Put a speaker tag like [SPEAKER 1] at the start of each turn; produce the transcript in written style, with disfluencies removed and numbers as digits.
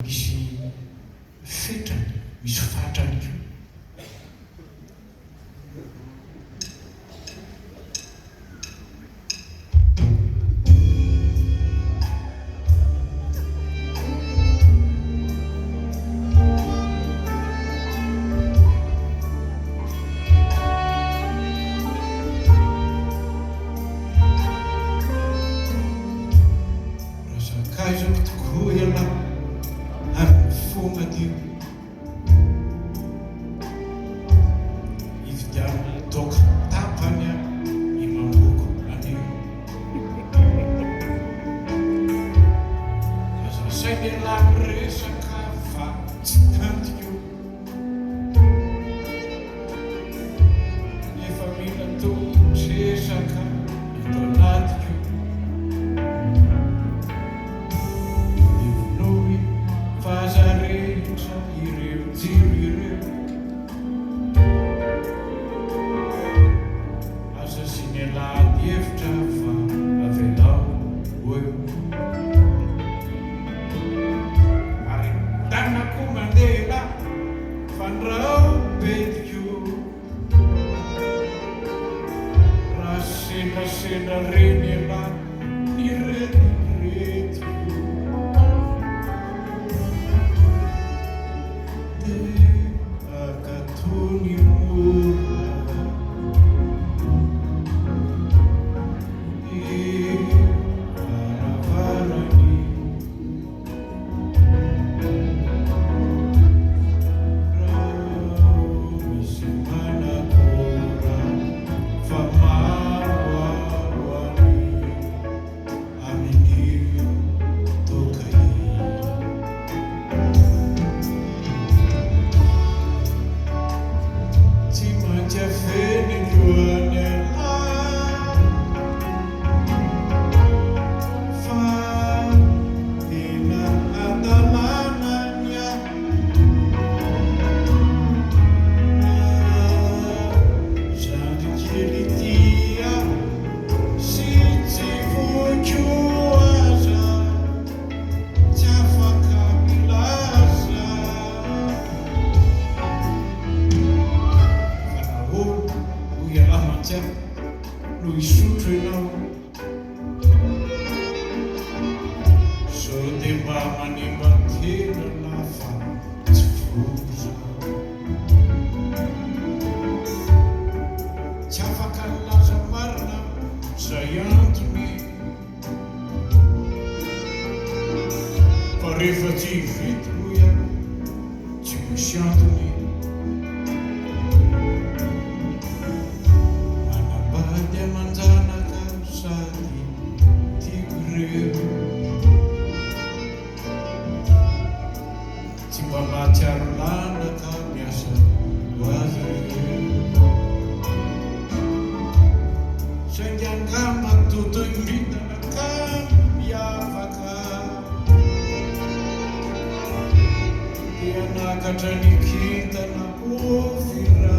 [SPEAKER 1] misy fetrany, misy fatrany koa. Kaizako tokoa ialahy amin'ny fomadio ividianana toaka tapany i mamoko anio. Aza saina ialahy miresaka fa tsy tantiko efa mila totresaka eto anatiko. Sena reny ialahy ny retiretiko dia akatony mora varavarany raha misy manakora fa no isotro ianao sao dia mba manimban-tena fa tsy vory zao. Tsy afaka nilaza marina zay antony fa rehefa tsy hivity moa tsy misy antony. Tsy mba mahatsiaro lanaka miasa hoazy ireo saingy angamba totoy mitana ka miavaka dia nakatra ny kintana ovira